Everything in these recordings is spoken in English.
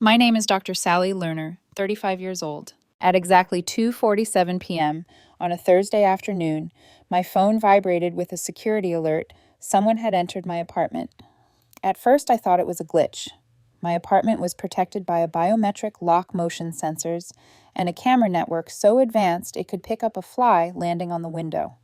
My name is Dr. Sally Lerner, 35 years old. At exactly 2:47 p.m. on a Thursday afternoon, my phone vibrated with a security alert. Someone had entered my apartment. At first, I thought it was a glitch. My apartment was protected by a biometric lock motion sensors and a camera network so advanced it could pick up a fly landing on the window.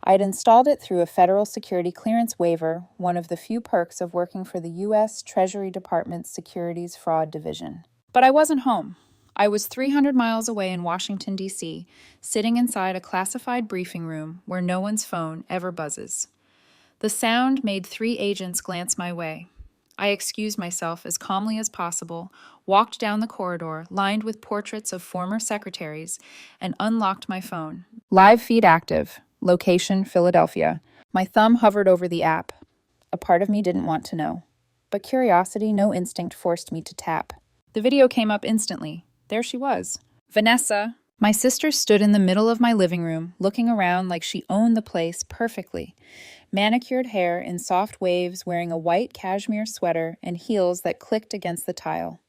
I'd installed it through a federal security clearance waiver, one of the few perks of working for the U.S. Treasury Department's Securities Fraud Division. But I wasn't home. I was 300 miles away in Washington, D.C., sitting inside a classified briefing room where no one's phone ever buzzes. The sound made 3 agents glance my way. I excused myself as calmly as possible, walked down the corridor lined with portraits of former secretaries, and unlocked my phone. Live feed active. Location, Philadelphia. My thumb hovered over the app. A part of me didn't want to know. But curiosity, no instinct, forced me to tap. The video came up instantly. There she was. Vanessa. My sister stood in the middle of my living room, looking around like she owned the place perfectly. Manicured hair in soft waves, wearing a white cashmere sweater and heels that clicked against the tile.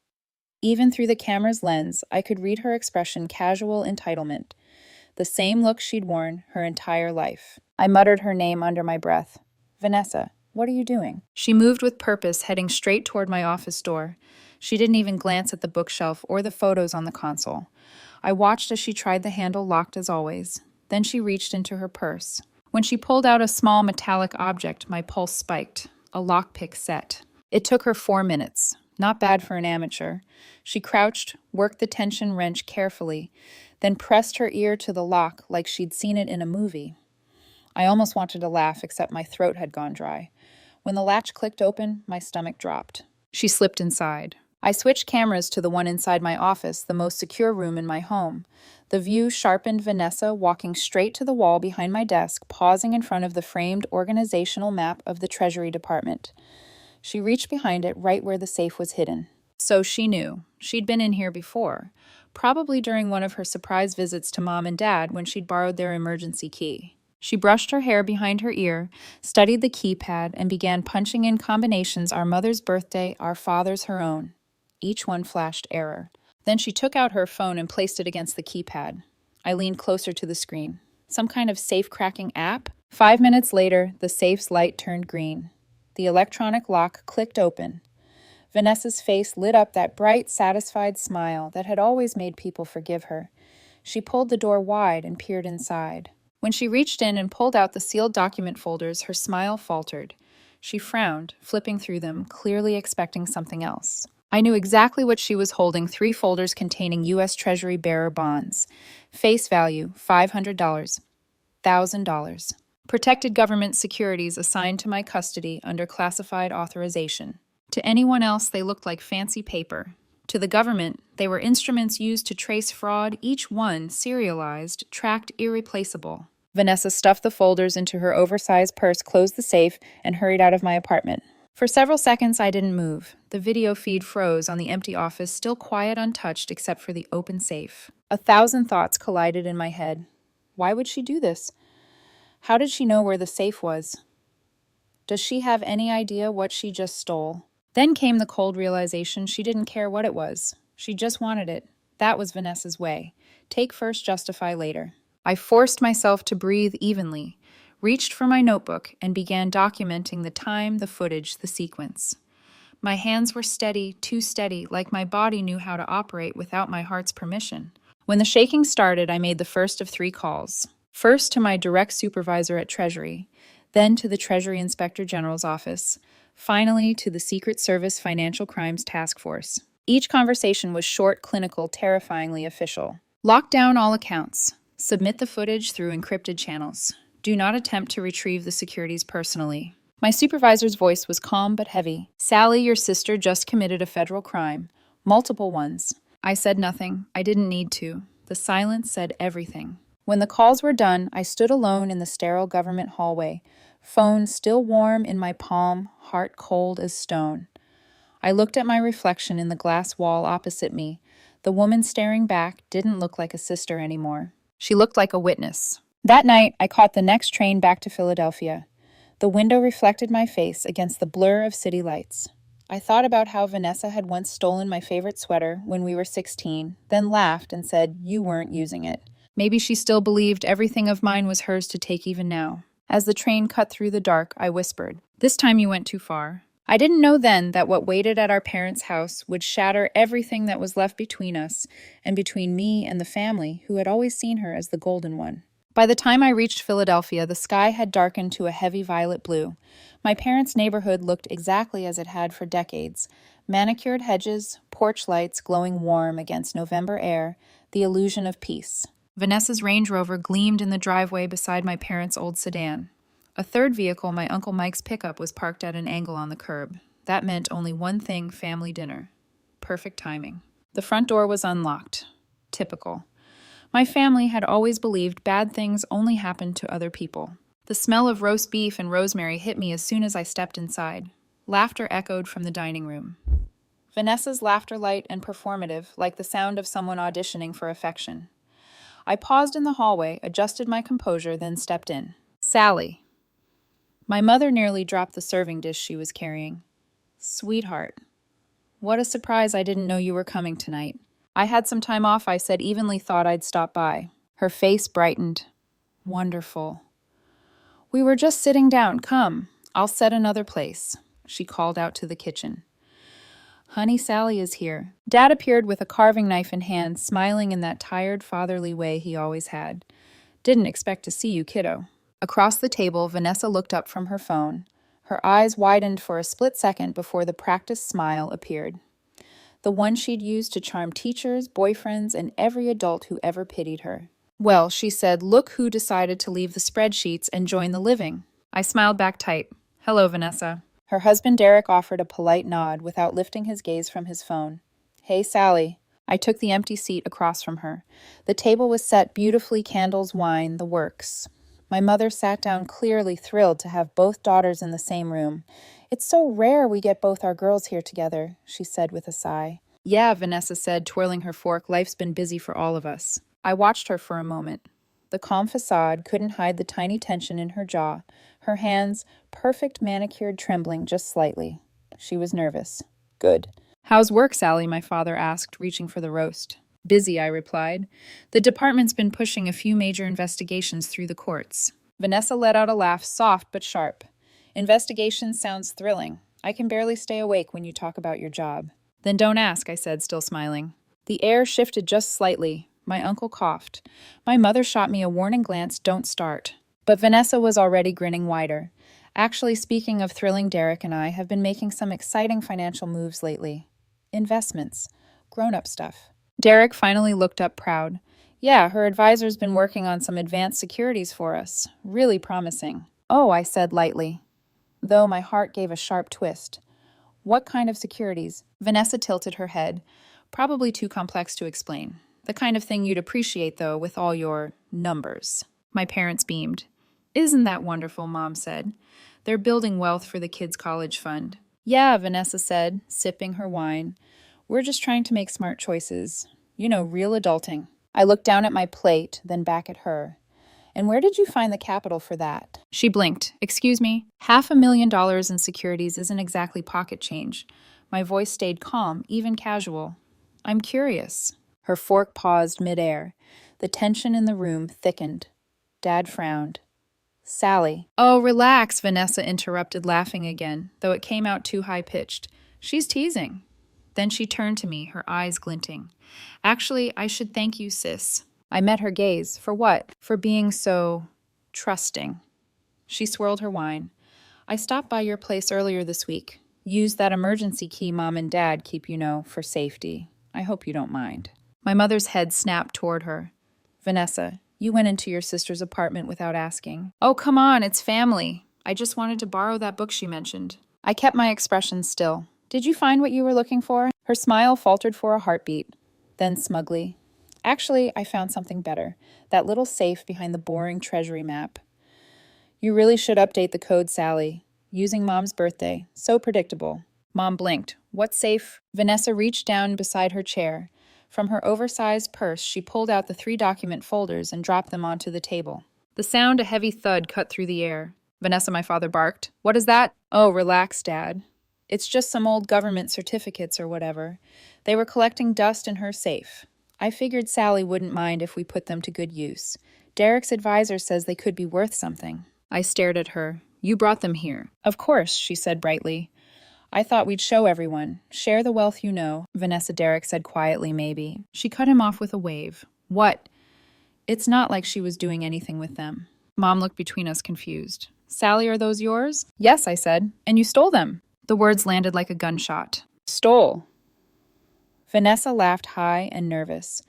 Even through the camera's lens, I could read her expression casual entitlement. The same look she'd worn her entire life. I muttered her name under my breath. Vanessa, what are you doing? She moved with purpose, heading straight toward my office door. She didn't even glance at the bookshelf or the photos on the console. I watched as she tried the handle locked as always. Then she reached into her purse. When she pulled out a small metallic object, my pulse spiked. A lockpick set. It took her 4 minutes. Not bad for an amateur. She crouched, worked the tension wrench carefully, then pressed her ear to the lock like she'd seen it in a movie. I almost wanted to laugh, except my throat had gone dry. When the latch clicked open, my stomach dropped. She slipped inside. I switched cameras to the one inside my office, the most secure room in my home. The view sharpened Vanessa walking straight to the wall behind my desk, pausing in front of the framed organizational map of the Treasury Department. She reached behind it right where the safe was hidden. So she knew. She'd been in here before, probably during one of her surprise visits to Mom and Dad when she'd borrowed their emergency key. She brushed her hair behind her ear, studied the keypad, and began punching in combinations: our mother's birthday, our father's her own. Each one flashed error. Then she took out her phone and placed it against the keypad. I leaned closer to the screen. Some kind of safe-cracking app? 5 minutes later, the safe's light turned green. The electronic lock clicked open. Vanessa's face lit up that bright, satisfied smile that had always made people forgive her. She pulled the door wide and peered inside. When she reached in and pulled out the sealed document folders, her smile faltered. She frowned, flipping through them, clearly expecting something else. I knew exactly what she was holding: 3 folders containing U.S. Treasury bearer bonds. Face value, $500. $1,000. Protected government securities assigned to my custody under classified authorization. To anyone else, they looked like fancy paper. To the government, they were instruments used to trace fraud, each one serialized, tracked, irreplaceable. Vanessa stuffed the folders into her oversized purse, closed the safe, and hurried out of my apartment. For several seconds, I didn't move. The video feed froze on the empty office, still quiet, untouched, except for the open safe. 1,000 thoughts collided in my head. Why would she do this? How did she know where the safe was? Does she have any idea what she just stole? Then came the cold realization she didn't care what it was. She just wanted it. That was Vanessa's way. Take first, justify later. I forced myself to breathe evenly, reached for my notebook, and began documenting the time, the footage, the sequence. My hands were steady, too steady, like my body knew how to operate without my heart's permission. When the shaking started, I made the first of 3 calls. First to my direct supervisor at Treasury, then to the Treasury Inspector General's office, finally to the Secret Service Financial Crimes Task Force. Each conversation was short, clinical, terrifyingly official. Lock down all accounts. Submit the footage through encrypted channels. Do not attempt to retrieve the securities personally. My supervisor's voice was calm but heavy. Sally, your sister just committed a federal crime. Multiple ones. I said nothing. I didn't need to. The silence said everything. When the calls were done, I stood alone in the sterile government hallway, phone still warm in my palm, heart cold as stone. I looked at my reflection in the glass wall opposite me. The woman staring back didn't look like a sister anymore. She looked like a witness. That night, I caught the next train back to Philadelphia. The window reflected my face against the blur of city lights. I thought about how Vanessa had once stolen my favorite sweater when we were 16, then laughed and said, "You weren't using it." Maybe she still believed everything of mine was hers to take even now. As the train cut through the dark, I whispered, "This time you went too far." I didn't know then that what waited at our parents' house would shatter everything that was left between us and between me and the family who had always seen her as the golden one. By the time I reached Philadelphia, the sky had darkened to a heavy violet blue. My parents' neighborhood looked exactly as it had for decades. Manicured hedges, porch lights glowing warm against November air, the illusion of peace. Vanessa's Range Rover gleamed in the driveway beside my parents' old sedan. A third vehicle, my Uncle Mike's pickup, was parked at an angle on the curb. That meant only one thing: family dinner. Perfect timing. The front door was unlocked. Typical. My family had always believed bad things only happened to other people. The smell of roast beef and rosemary hit me as soon as I stepped inside. Laughter echoed from the dining room. Vanessa's laughter light and performative, like the sound of someone auditioning for affection. I paused in the hallway, adjusted my composure, then stepped in. "Sally." My mother nearly dropped the serving dish she was carrying. "Sweetheart, what a surprise I didn't know you were coming tonight." "I had some time off," I said, evenly thought I'd stop by. Her face brightened. "Wonderful." "We were just sitting down. Come, I'll set another place." She called out to the kitchen. "Honey, Sally is here." Dad appeared with a carving knife in hand, smiling in that tired, fatherly way he always had. "Didn't expect to see you, kiddo." Across the table, Vanessa looked up from her phone. Her eyes widened for a split second before the practiced smile appeared. The one she'd used to charm teachers, boyfriends, and every adult who ever pitied her. "Well," she said, "look who decided to leave the spreadsheets and join the living." I smiled back tight. "Hello, Vanessa." Her husband Derek offered a polite nod without lifting his gaze from his phone. "Hey, Sally." I took the empty seat across from her. The table was set beautifully, candles, wine, the works. My mother sat down, clearly thrilled to have both daughters in the same room. "It's so rare we get both our girls here together," she said with a sigh. "Yeah," Vanessa said, twirling her fork. "Life's been busy for all of us." I watched her for a moment. The calm facade couldn't hide the tiny tension in her jaw, her hands, perfect manicured, trembling just slightly. She was nervous. "Good." "How's work, Sally?" my father asked, reaching for the roast. "Busy," I replied. "The department's been pushing a few major investigations through the courts." Vanessa let out a laugh, soft but sharp. "Investigations sounds thrilling. I can barely stay awake when you talk about your job." "Then don't ask," I said, still smiling. The air shifted just slightly. My uncle coughed. My mother shot me a warning glance, "Don't start." But Vanessa was already grinning wider. "Actually, speaking of thrilling, Derek and I have been making some exciting financial moves lately. Investments. Grown-up stuff." Derek finally looked up proud. "Yeah, her advisor's been working on some advanced securities for us. Really promising." "Oh," I said lightly, though my heart gave a sharp twist. "What kind of securities?" Vanessa tilted her head. "Probably too complex to explain. The kind of thing you'd appreciate, though, with all your numbers." My parents beamed. "Isn't that wonderful?" Mom said. "They're building wealth for the kids' college fund." "Yeah," Vanessa said, sipping her wine. "We're just trying to make smart choices. You know, real adulting." I looked down at my plate, then back at her. "And where did you find the capital for that?" She blinked. "Excuse me? $500,000 in securities isn't exactly pocket change." My voice stayed calm, even casual. "I'm curious." Her fork paused midair. The tension in the room thickened. Dad frowned. "Sally." "Oh, relax," Vanessa interrupted, laughing again, though it came out too high-pitched. "She's teasing." Then she turned to me, her eyes glinting. "Actually, I should thank you, sis." I met her gaze. "For what?" "For being so trusting." She swirled her wine. "I stopped by your place earlier this week. Used that emergency key Mom and Dad keep, for safety. I hope you don't mind." My mother's head snapped toward her. "Vanessa, you went into your sister's apartment without asking." "Oh, come on, it's family. I just wanted to borrow that book she mentioned." I kept my expression still. "Did you find what you were looking for?" Her smile faltered for a heartbeat. Then smugly, "Actually, I found something better. That little safe behind the boring Treasury map." "You really should update the code, Sally. Using Mom's birthday. So predictable." Mom blinked. "What safe?" Vanessa reached down beside her chair. From her oversized purse, she pulled out the 3 document folders and dropped them onto the table. The sound, a heavy thud, cut through the air. "Vanessa," my father barked. "What is that?" "Oh, relax, Dad." It's just some old government certificates or whatever. They were collecting dust in her safe. I figured Sally wouldn't mind if we put them to good use. Derek's advisor says they could be worth something. I stared at her. You brought them here. Of course, she said brightly. I thought we'd show everyone. Share the wealth you know, Vanessa, Derek said quietly, maybe. She cut him off with a wave. What? It's not like she was doing anything with them. Mom looked between us confused. Sally, are those yours? Yes, I said. And you stole them. The words landed like a gunshot. Stole. Vanessa laughed high and nervous.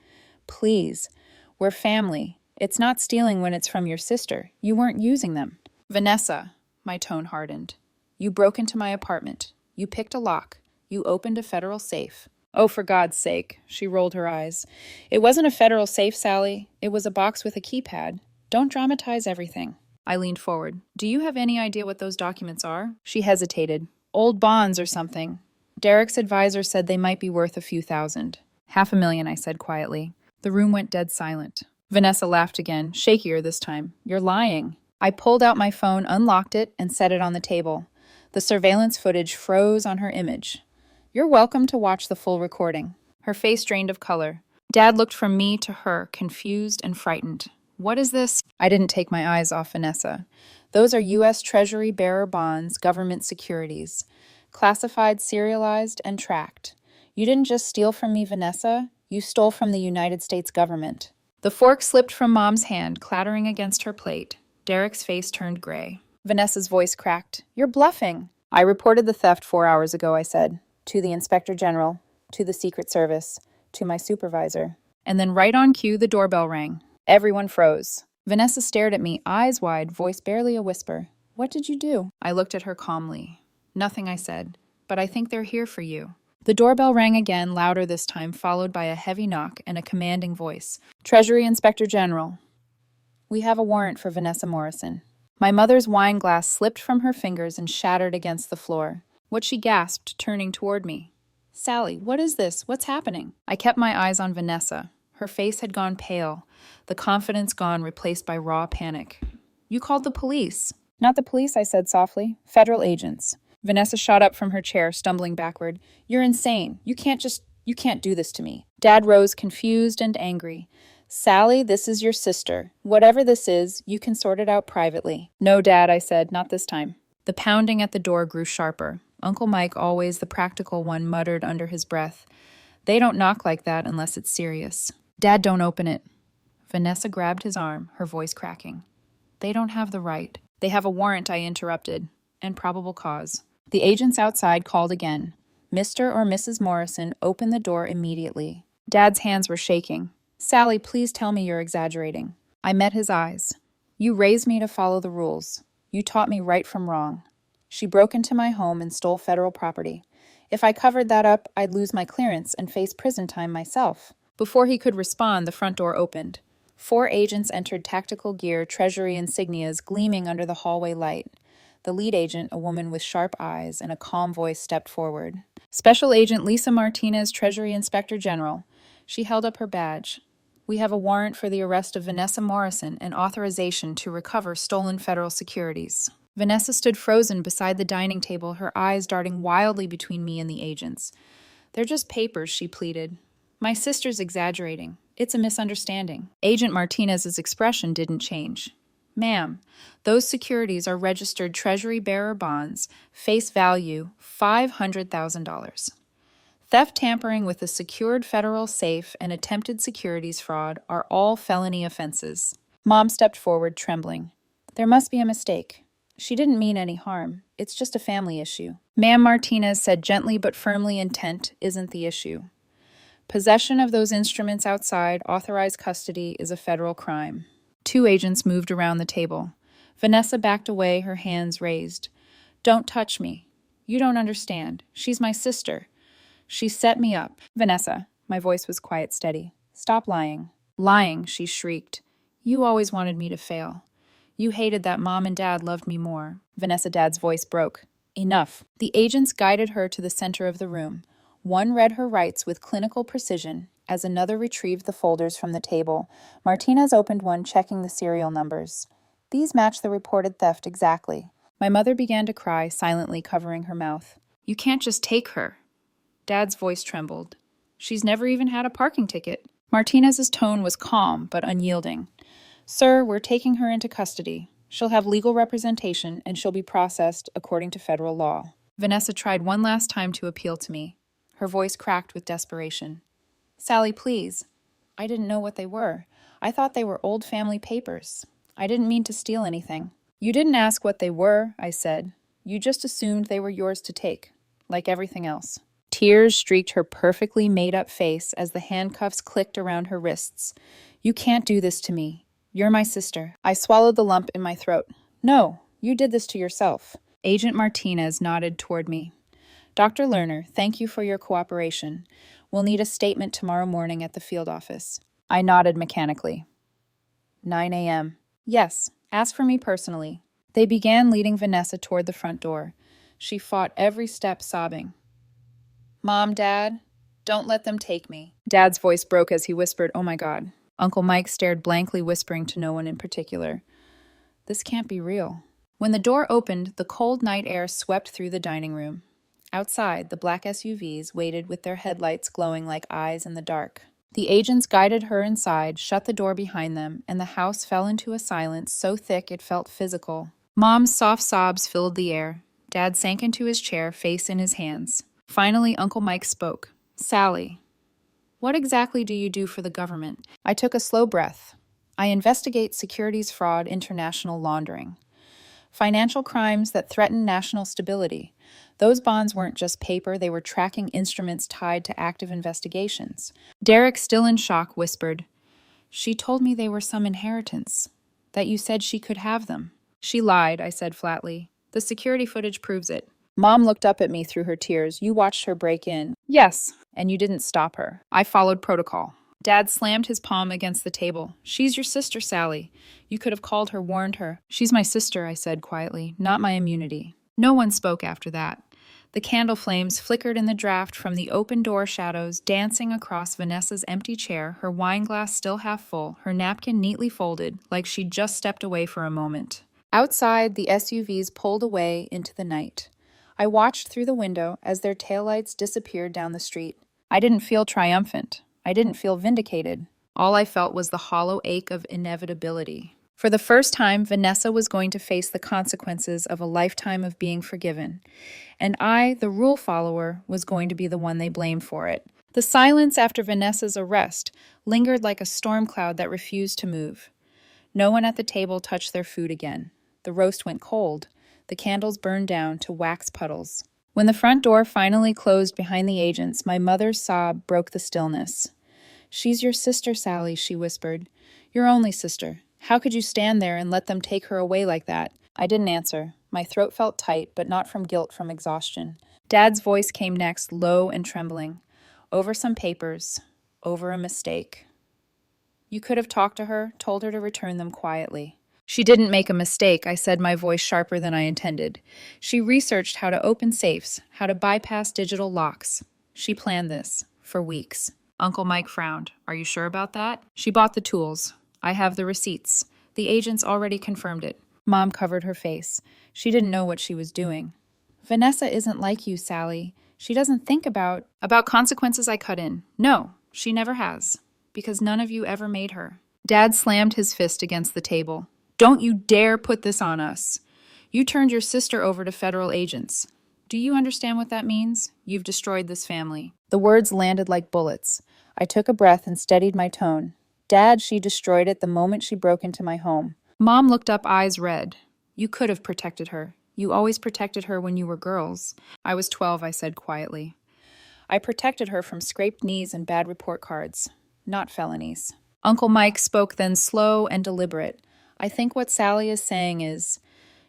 Please, we're family. It's not stealing when it's from your sister. You weren't using them. Vanessa, my tone hardened. You broke into my apartment. You picked a lock. You opened a federal safe. Oh, for God's sake, she rolled her eyes. It wasn't a federal safe, Sally. It was a box with a keypad. Don't dramatize everything. I leaned forward. Do you have any idea what those documents are? She hesitated. Old bonds or something. Derek's advisor said they might be worth a few thousand. $500,000, I said quietly. The room went dead silent. Vanessa laughed again, shakier this time. You're lying. I pulled out my phone, unlocked it, and set it on the table. The surveillance footage froze on her image. You're welcome to watch the full recording. Her face drained of color. Dad looked from me to her, confused and frightened. What is this? I didn't take my eyes off Vanessa. Those are U.S. Treasury bearer bonds, government securities. Classified, serialized, and tracked. You didn't just steal from me, Vanessa. You stole from the United States government. The fork slipped from Mom's hand, clattering against her plate. Derek's face turned gray. Vanessa's voice cracked. You're bluffing. I reported the theft 4 hours ago, I said. To the Inspector General, to the Secret Service, to my supervisor. And then right on cue, the doorbell rang. Everyone froze. Vanessa stared at me, eyes wide, voice barely a whisper. What did you do? I looked at her calmly. Nothing, I said. But I think they're here for you. The doorbell rang again, louder this time, followed by a heavy knock and a commanding voice. Treasury Inspector General. We have a warrant for Vanessa Morrison. My mother's wine glass slipped from her fingers and shattered against the floor. What she gasped, turning toward me. Sally, what is this? What's happening? I kept my eyes on Vanessa. Her face had gone pale, the confidence gone, replaced by raw panic. You called the police. Not the police, I said softly. Federal agents. Vanessa shot up from her chair, stumbling backward. You're insane. You can't do this to me. Dad rose, confused and angry. Sally, this is your sister. Whatever this is, you can sort it out privately. No, Dad, I said, not this time. The pounding at the door grew sharper. Uncle Mike, always the practical one, muttered under his breath. They don't knock like that unless it's serious. Dad, don't open it. Vanessa grabbed his arm, her voice cracking. They don't have the right. They have a warrant, I interrupted, and probable cause. The agents outside called again. Mr. or Mrs. Morrison, open the door immediately. Dad's hands were shaking. Sally, please tell me you're exaggerating. I met his eyes. You raised me to follow the rules. You taught me right from wrong. She broke into my home and stole federal property. If I covered that up, I'd lose my clearance and face prison time myself. Before he could respond, the front door opened. 4 agents entered, tactical gear, Treasury insignias gleaming under the hallway light. The lead agent, a woman with sharp eyes and a calm voice, stepped forward. Special Agent Lisa Martinez, Treasury Inspector General. She held up her badge. We have a warrant for the arrest of Vanessa Morrison and authorization to recover stolen federal securities. Vanessa stood frozen beside the dining table, her eyes darting wildly between me and the agents. They're just papers, she pleaded. My sister's exaggerating. It's a misunderstanding. Agent Martinez's expression didn't change. Ma'am, those securities are registered Treasury bearer bonds, face value $500,000. Theft, tampering with a secured federal safe, and attempted securities fraud are all felony offenses. Mom stepped forward, trembling. There must be a mistake. She didn't mean any harm. It's just a family issue. Ma'am, Martinez said gently but firmly, intent isn't the issue. Possession of those instruments outside authorized custody is a federal crime. 2 agents moved around the table. Vanessa backed away, her hands raised. Don't touch me. You don't understand. She's my sister. She set me up. Vanessa, my voice was quiet, steady. Stop lying. Lying, she shrieked. You always wanted me to fail. You hated that Mom and Dad loved me more. Vanessa, Dad's voice broke. Enough. The agents guided her to the center of the room. One read her rights with clinical precision, as another retrieved the folders from the table. Martinez opened one, checking the serial numbers. These match the reported theft exactly. My mother began to cry, silently covering her mouth. You can't just take her. Dad's voice trembled. She's never even had a parking ticket. Martinez's tone was calm but unyielding. Sir, we're taking her into custody. She'll have legal representation and she'll be processed according to federal law. Vanessa tried one last time to appeal to me. Her voice cracked with desperation. Sally, please. I didn't know what they were. I thought they were old family papers. I didn't mean to steal anything. You didn't ask what they were, I said. You just assumed they were yours to take, like everything else. Tears streaked her perfectly made-up face as the handcuffs clicked around her wrists. You can't do this to me. You're my sister. I swallowed the lump in my throat. No, you did this to yourself. Agent Martinez nodded toward me. Dr. Lerner, thank you for your cooperation. We'll need a statement tomorrow morning at the field office. I nodded mechanically. 9 a.m. Yes, ask for me personally. They began leading Vanessa toward the front door. She fought every step, sobbing. Mom, Dad, don't let them take me. Dad's voice broke as he whispered, oh my God. Uncle Mike stared blankly, whispering to no one in particular. This can't be real. When the door opened, the cold night air swept through the dining room. Outside, the black SUVs waited with their headlights glowing like eyes in the dark. The agents guided her inside, shut the door behind them, and the house fell into a silence so thick it felt physical. Mom's soft sobs filled the air. Dad sank into his chair, face in his hands. Finally, Uncle Mike spoke. Sally, what exactly do you do for the government? I took a slow breath. I investigate securities fraud, international laundering. Financial crimes that threaten national stability. Those bonds weren't just paper, they were tracking instruments tied to active investigations. Derek, still in shock, whispered, She told me they were some inheritance, that you said she could have them. She lied, I said flatly. The security footage proves it. Mom looked up at me through her tears. You watched her break in. Yes, and you didn't stop her. I followed protocol. Dad slammed his palm against the table. She's your sister, Sally. You could have called her, warned her. She's my sister, I said quietly, not my immunity. No one spoke after that. The candle flames flickered in the draft from the open door shadows, dancing across Vanessa's empty chair, her wine glass still half full, her napkin neatly folded, like she'd just stepped away for a moment. Outside, the SUVs pulled away into the night. I watched through the window as their taillights disappeared down the street. I didn't feel triumphant. I didn't feel vindicated. All I felt was the hollow ache of inevitability. For the first time, Vanessa was going to face the consequences of a lifetime of being forgiven. And I, the rule follower, was going to be the one they blamed for it. The silence after Vanessa's arrest lingered like a storm cloud that refused to move. No one at the table touched their food again. The roast went cold. The candles burned down to wax puddles. When the front door finally closed behind the agents, my mother's sob broke the stillness. She's your sister, Sally, she whispered. Your only sister. How could you stand there and let them take her away like that? I didn't answer. My throat felt tight, but not from guilt, from exhaustion. Dad's voice came next, low and trembling. Over some papers. Over a mistake. You could have talked to her, told her to return them quietly. She didn't make a mistake, I said, my voice sharper than I intended. She researched how to open safes, how to bypass digital locks. She planned this for weeks. Uncle Mike frowned. Are you sure about that? She bought the tools. I have the receipts. The agents already confirmed it. Mom covered her face. She didn't know what she was doing. Vanessa isn't like you, Sally. She doesn't think about consequences. I cut in. No, she never has. Because none of you ever made her. Dad slammed his fist against the table. Don't you dare put this on us. You turned your sister over to federal agents. Do you understand what that means? You've destroyed this family. The words landed like bullets. I took a breath and steadied my tone. Dad, she destroyed it the moment she broke into my home. Mom looked up, eyes red. You could have protected her. You always protected her when you were girls. I was 12, I said quietly. I protected her from scraped knees and bad report cards, not felonies. Uncle Mike spoke then, slow and deliberate. I think what Sally is saying is,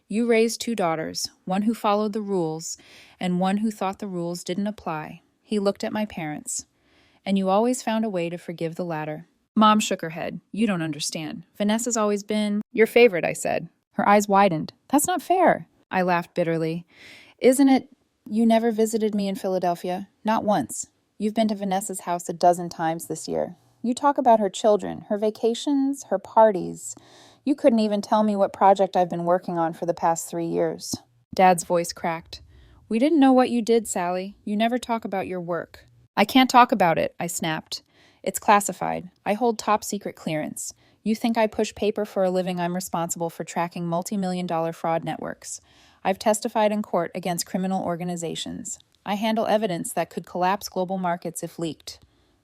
you raised two daughters, one who followed the rules and one who thought the rules didn't apply. He looked at my parents. And you always found a way to forgive the latter. Mom shook her head. You don't understand. Vanessa's always been your favorite, I said. Her eyes widened. That's not fair. I laughed bitterly. Isn't it? You never visited me in Philadelphia. Not once. You've been to Vanessa's house a dozen times this year. You talk about her children, her vacations, her parties. You couldn't even tell me what project I've been working on for the past 3 years. Dad's voice cracked. We didn't know what you did, Sally. You never talk about your work. I can't talk about it, I snapped. It's classified. I hold top secret clearance. You think I push paper for a living? I'm responsible for tracking multi-million-dollar fraud networks. I've testified in court against criminal organizations. I handle evidence that could collapse global markets if leaked.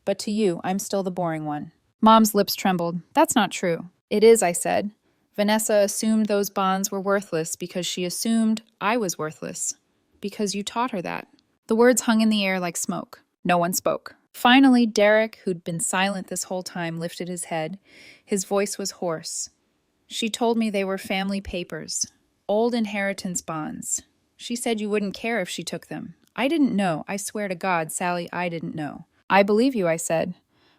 But to you, I'm still the boring one. Mom's lips trembled. That's not true. It is, I said. Vanessa assumed those bonds were worthless because she assumed I was worthless. Because you taught her that. The words hung in the air like smoke. No one spoke. Finally, Derek, who'd been silent this whole time, lifted his head. His voice was hoarse. She told me they were family papers. Old inheritance bonds. She said you wouldn't care if she took them. I didn't know. I swear to God, Sally, I didn't know. I believe you, I said.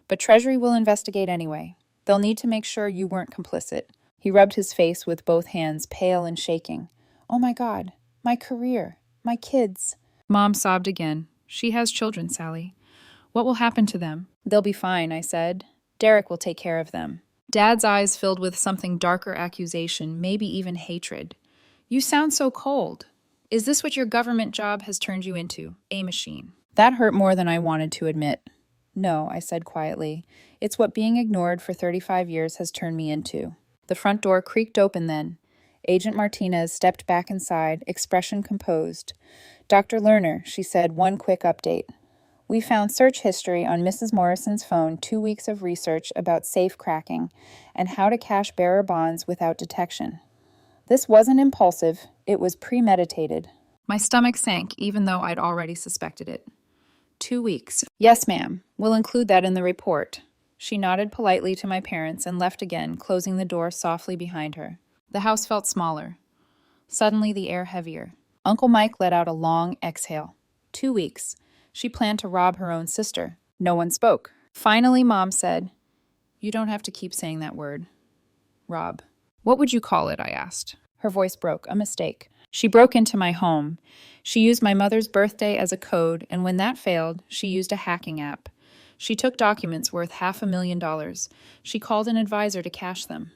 But Treasury will investigate anyway. They'll need to make sure you weren't complicit. He rubbed his face with both hands, pale and shaking. Oh my God, my career, my kids. Mom sobbed again. She has children, Sally. What will happen to them? They'll be fine, I said. Derek will take care of them. Dad's eyes filled with something darker accusation, maybe even hatred. You sound so cold. Is this what your government job has turned you into? A machine. That hurt more than I wanted to admit. No, I said quietly. It's what being ignored for 35 years has turned me into. The front door creaked open then. Agent Martinez stepped back inside, expression composed. Dr. Lerner, she said, one quick update. We found search history on Mrs. Morrison's phone, 2 weeks of research about safe cracking and how to cash bearer bonds without detection. This wasn't impulsive, it was premeditated. My stomach sank, even though I'd already suspected it. 2 weeks. Yes, ma'am. We'll include that in the report. She nodded politely to my parents and left again, closing the door softly behind her. The house felt smaller. Suddenly the air heavier. Uncle Mike let out a long exhale. 2 weeks. She planned to rob her own sister. No one spoke. Finally, Mom said, You don't have to keep saying that word. Rob. What would you call it? I asked. Her voice broke. A mistake. She broke into my home. She used my mother's birthday as a code, and when that failed, she used a hacking app. She took documents worth $500,000. She called an advisor to cash them.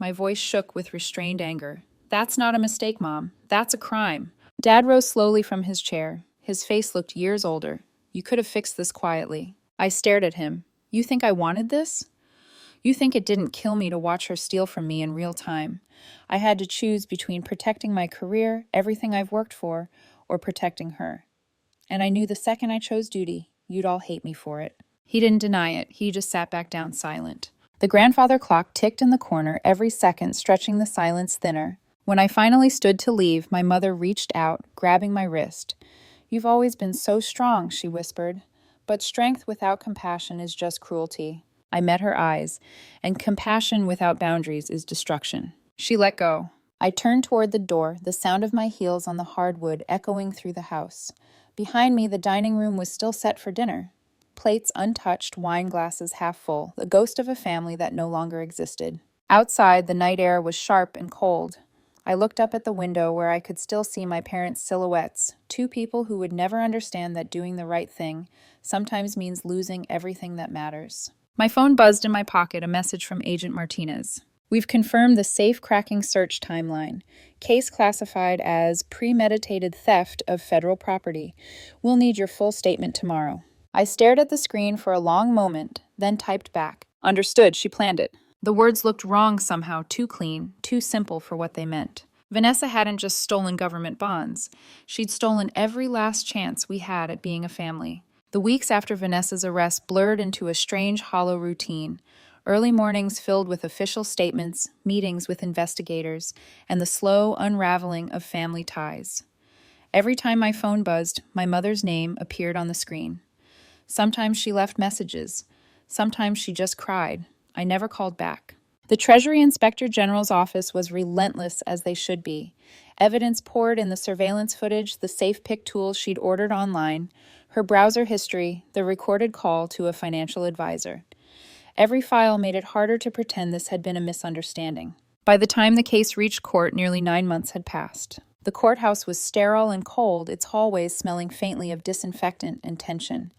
My voice shook with restrained anger. That's not a mistake, Mom. That's a crime. Dad rose slowly from his chair. His face looked years older. You could have fixed this quietly. I stared at him. You think I wanted this? You think it didn't kill me to watch her steal from me in real time? I had to choose between protecting my career, everything I've worked for, or protecting her. And I knew the second I chose duty, you'd all hate me for it. He didn't deny it. He just sat back down silent. The grandfather clock ticked in the corner every second, stretching the silence thinner. When I finally stood to leave, my mother reached out, grabbing my wrist. You've always been so strong, she whispered. But strength without compassion is just cruelty. I met her eyes, and compassion without boundaries is destruction. She let go. I turned toward the door, the sound of my heels on the hardwood echoing through the house. Behind me, the dining room was still set for dinner. Plates untouched, wine glasses half full, the ghost of a family that no longer existed. Outside, the night air was sharp and cold. I looked up at the window where I could still see my parents' silhouettes, two people who would never understand that doing the right thing sometimes means losing everything that matters. My phone buzzed in my pocket, a message from Agent Martinez. We've confirmed the safe cracking search timeline. Case classified as premeditated theft of federal property. We'll need your full statement tomorrow. I stared at the screen for a long moment, then typed back. Understood, she planned it. The words looked wrong somehow, too clean, too simple for what they meant. Vanessa hadn't just stolen government bonds. She'd stolen every last chance we had at being a family. The weeks after Vanessa's arrest blurred into a strange, hollow routine. Early mornings filled with official statements, meetings with investigators, and the slow unraveling of family ties. Every time my phone buzzed, my mother's name appeared on the screen. Sometimes she left messages. Sometimes she just cried. I never called back. The Treasury Inspector General's office was relentless, as they should be. Evidence poured in: the surveillance footage, the safe pick tools she'd ordered online, her browser history, the recorded call to a financial advisor. Every file made it harder to pretend this had been a misunderstanding. By the time the case reached court, nearly 9 months had passed. The courthouse was sterile and cold, its hallways smelling faintly of disinfectant and tension.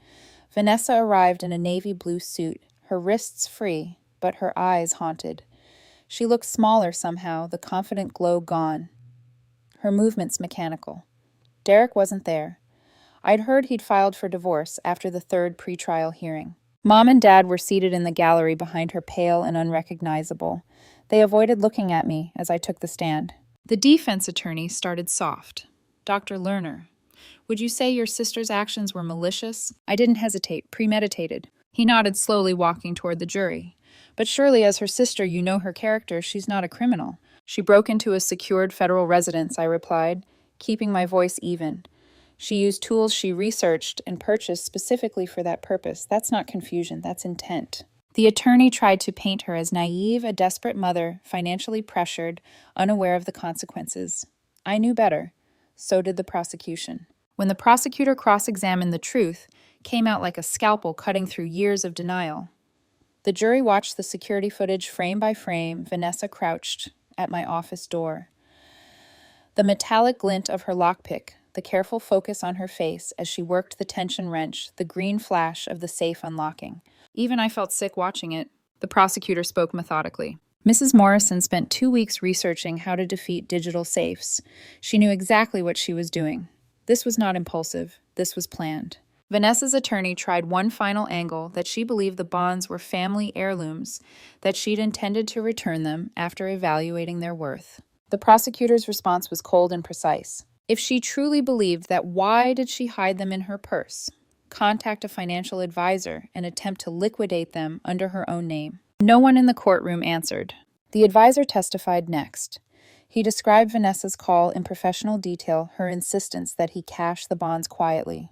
Vanessa arrived in a navy blue suit, her wrists free, but her eyes haunted. She looked smaller somehow, the confident glow gone. Her movements mechanical. Derek wasn't there. I'd heard he'd filed for divorce after the third pretrial hearing. Mom and Dad were seated in the gallery behind her, pale and unrecognizable. They avoided looking at me as I took the stand. The defense attorney started soft. Dr. Lerner, would you say your sister's actions were malicious? I didn't hesitate, premeditated. He nodded slowly, walking toward the jury. But surely, as her sister, you know her character. She's not a criminal. She broke into a secured federal residence, I replied, keeping my voice even. She used tools she researched and purchased specifically for that purpose. That's not confusion, that's intent. The attorney tried to paint her as naive, a desperate mother, financially pressured, unaware of the consequences. I knew better. So did the prosecution. When the prosecutor cross-examined the truth, came out like a scalpel cutting through years of denial. The jury watched the security footage frame by frame, Vanessa crouched at my office door. The metallic glint of her lockpick, the careful focus on her face as she worked the tension wrench, the green flash of the safe unlocking. Even I felt sick watching it. The prosecutor spoke methodically. Mrs. Morrison spent 2 weeks researching how to defeat digital safes. She knew exactly what she was doing. This was not impulsive. This was planned. Vanessa's attorney tried one final angle, that she believed the bonds were family heirlooms, that she'd intended to return them after evaluating their worth. The prosecutor's response was cold and precise. If she truly believed that, why did she hide them in her purse? Contact a financial advisor and attempt to liquidate them under her own name. No one in the courtroom answered. The advisor testified next. He described Vanessa's call in professional detail, her insistence that he cash the bonds quietly,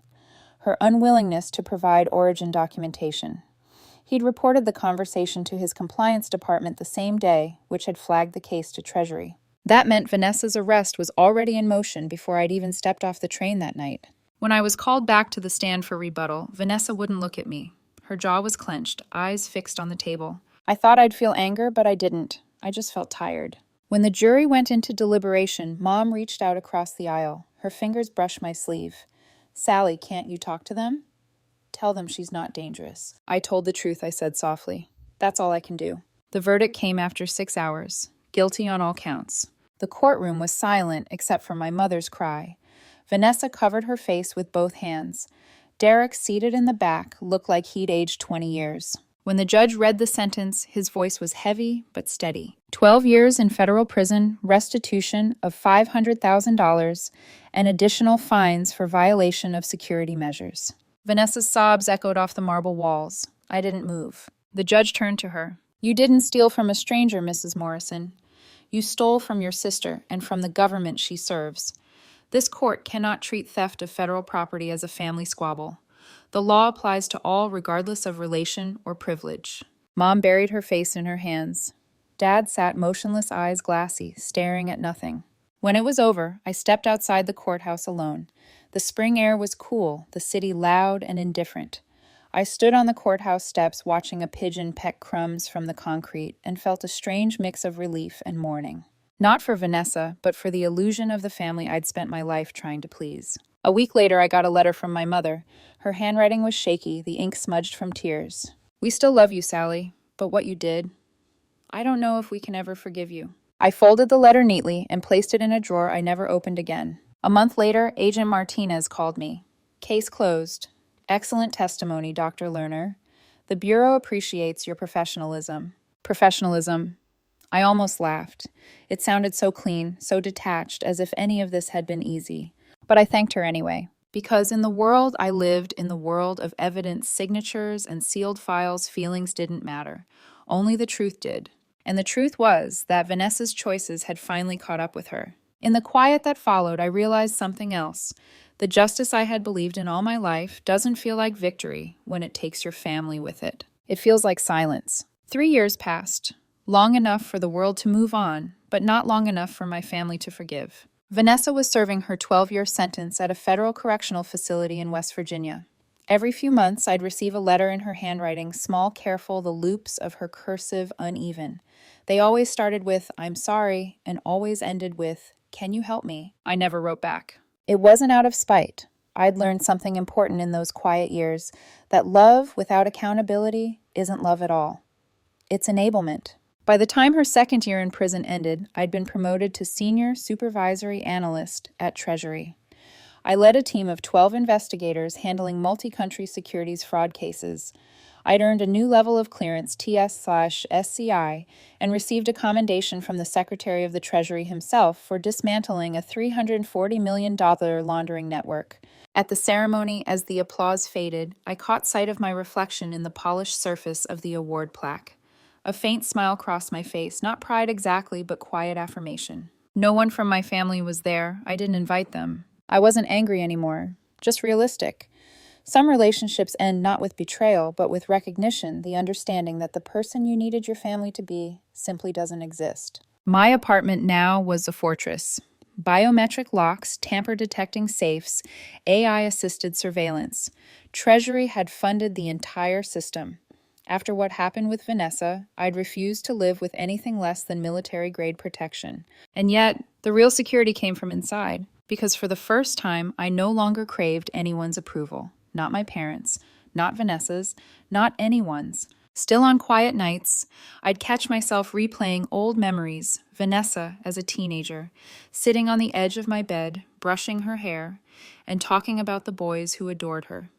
her unwillingness to provide origin documentation. He'd reported the conversation to his compliance department the same day, which had flagged the case to Treasury. That meant Vanessa's arrest was already in motion before I'd even stepped off the train that night. When I was called back to the stand for rebuttal, Vanessa wouldn't look at me. Her jaw was clenched, eyes fixed on the table. I thought I'd feel anger, but I didn't. I just felt tired. When the jury went into deliberation, Mom reached out across the aisle. Her fingers brushed my sleeve. Sally, can't you talk to them? Tell them she's not dangerous. I told the truth, I said softly. That's all I can do. The verdict came after 6 hours. Guilty on all counts. The courtroom was silent except for my mother's cry. Vanessa covered her face with both hands. Derek, seated in the back, looked like he'd aged 20 years. When the judge read the sentence, his voice was heavy but steady. 12 years in federal prison, restitution of $500,000, and additional fines for violation of security measures. Vanessa's sobs echoed off the marble walls. I didn't move. The judge turned to her. You didn't steal from a stranger, Mrs. Morrison. You stole from your sister and from the government she serves. This court cannot treat theft of federal property as a family squabble. The law applies to all regardless of relation or privilege. Mom buried her face in her hands. Dad sat motionless, eyes glassy, staring at nothing. When it was over, I stepped outside the courthouse alone. The spring air was cool, the city loud and indifferent. I stood on the courthouse steps watching a pigeon peck crumbs from the concrete and felt a strange mix of relief and mourning. Not for Vanessa, but for the illusion of the family I'd spent my life trying to please. A week later, I got a letter from my mother. Her handwriting was shaky, the ink smudged from tears. We still love you, Sally, but what you did, I don't know if we can ever forgive you. I folded the letter neatly and placed it in a drawer I never opened again. A month later, Agent Martinez called me. Case closed. Excellent testimony, Dr. Lerner. The Bureau appreciates your professionalism. Professionalism. I almost laughed. It sounded so clean, so detached, as if any of this had been easy. But I thanked her anyway, because in the world I lived, in the world of evidence, signatures, and sealed files, feelings didn't matter. Only the truth did. And the truth was that Vanessa's choices had finally caught up with her. In the quiet that followed, I realized something else. The justice I had believed in all my life doesn't feel like victory when it takes your family with it. It feels like silence. 3 years passed. Long enough for the world to move on, but not long enough for my family to forgive. Vanessa was serving her 12-year sentence at a federal correctional facility in West Virginia. Every few months, I'd receive a letter in her handwriting, small, careful, the loops of her cursive uneven. They always started with, I'm sorry, and always ended with, can you help me? I never wrote back. It wasn't out of spite. I'd learned something important in those quiet years, that love without accountability isn't love at all. It's enablement. By the time her second year in prison ended, I'd been promoted to senior supervisory analyst at Treasury. I led a team of 12 investigators handling multi-country securities fraud cases. I'd earned a new level of clearance, TS/SCI, and received a commendation from the Secretary of the Treasury himself for dismantling a $340 million laundering network. At the ceremony, as the applause faded, I caught sight of my reflection in the polished surface of the award plaque. A faint smile crossed my face, not pride exactly, but quiet affirmation. No one from my family was there. I didn't invite them. I wasn't angry anymore, just realistic. Some relationships end not with betrayal, but with recognition, the understanding that the person you needed your family to be simply doesn't exist. My apartment now was a fortress. Biometric locks, tamper-detecting safes, AI-assisted surveillance. Treasury had funded the entire system. After what happened with Vanessa, I'd refused to live with anything less than military-grade protection. And yet, the real security came from inside, because for the first time, I no longer craved anyone's approval. Not my parents, not Vanessa's, not anyone's. Still on quiet nights, I'd catch myself replaying old memories, Vanessa as a teenager, sitting on the edge of my bed, brushing her hair, and talking about the boys who adored her.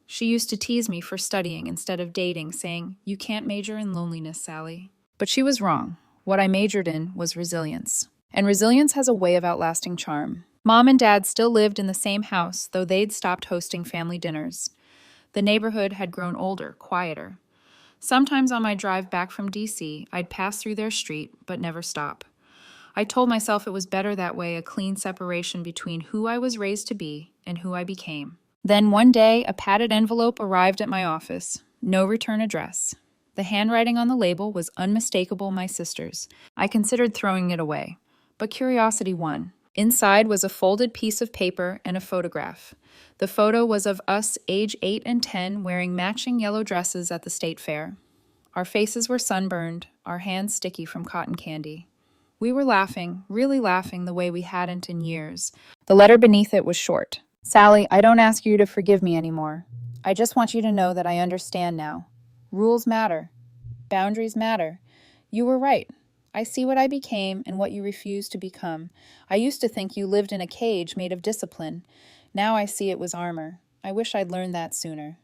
She used to tease me for studying instead of dating, saying, "You can't major in loneliness, Sally." But she was wrong. What I majored in was resilience. And resilience has a way of outlasting charm. Mom and Dad still lived in the same house, though they'd stopped hosting family dinners. The neighborhood had grown older, quieter. Sometimes on my drive back from D.C., I'd pass through their street, but never stop. I told myself it was better that way, a clean separation between who I was raised to be and who I became. Then one day, a padded envelope arrived at my office. No return address. The handwriting on the label was unmistakable, my sister's. I considered throwing it away, but curiosity won. Inside was a folded piece of paper and a photograph. The photo was of us, age 8 and 10, wearing matching yellow dresses at the state fair. Our faces were sunburned, our hands sticky from cotton candy. We were laughing, really laughing the way we hadn't in years. The letter beneath it was short. "Sally, I don't ask you to forgive me anymore. I just want you to know that I understand now. Rules matter. Boundaries matter. You were right. I see what I became and what you refused to become. I used to think you lived in a cage made of discipline. Now I see it was armor. I wish I'd learned that sooner.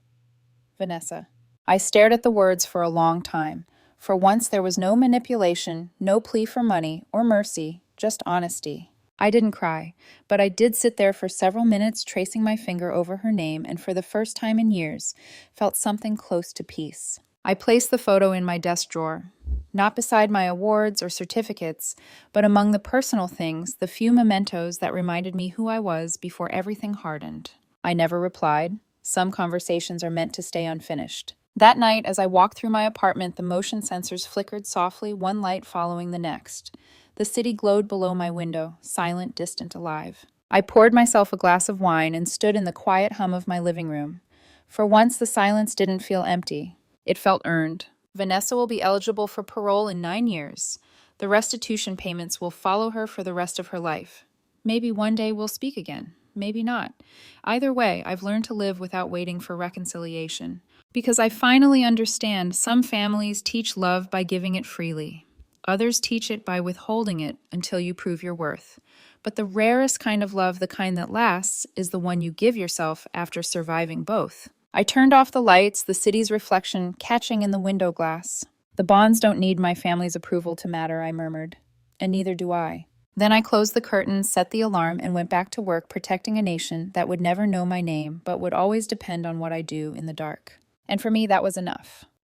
Vanessa." I stared at the words for a long time. For once there was no manipulation, no plea for money or mercy, just honesty. I didn't cry, but I did sit there for several minutes tracing my finger over her name and for the first time in years, felt something close to peace. I placed the photo in my desk drawer. Not beside my awards or certificates, but among the personal things, the few mementos that reminded me who I was before everything hardened. I never replied. Some conversations are meant to stay unfinished. That night, as I walked through my apartment, the motion sensors flickered softly, one light following the next. The city glowed below my window, silent, distant, alive. I poured myself a glass of wine and stood in the quiet hum of my living room. For once, the silence didn't feel empty. It felt earned. Vanessa will be eligible for parole in 9 years. The restitution payments will follow her for the rest of her life. Maybe one day we'll speak again. Maybe not. Either way, I've learned to live without waiting for reconciliation. Because I finally understand some families teach love by giving it freely. Others teach it by withholding it until you prove your worth. But the rarest kind of love, the kind that lasts, is the one you give yourself after surviving both. I turned off the lights, the city's reflection catching in the window glass. "The bonds don't need my family's approval to matter," I murmured. "And neither do I." Then I closed the curtains, set the alarm, and went back to work protecting a nation that would never know my name, but would always depend on what I do in the dark. And for me, that was enough.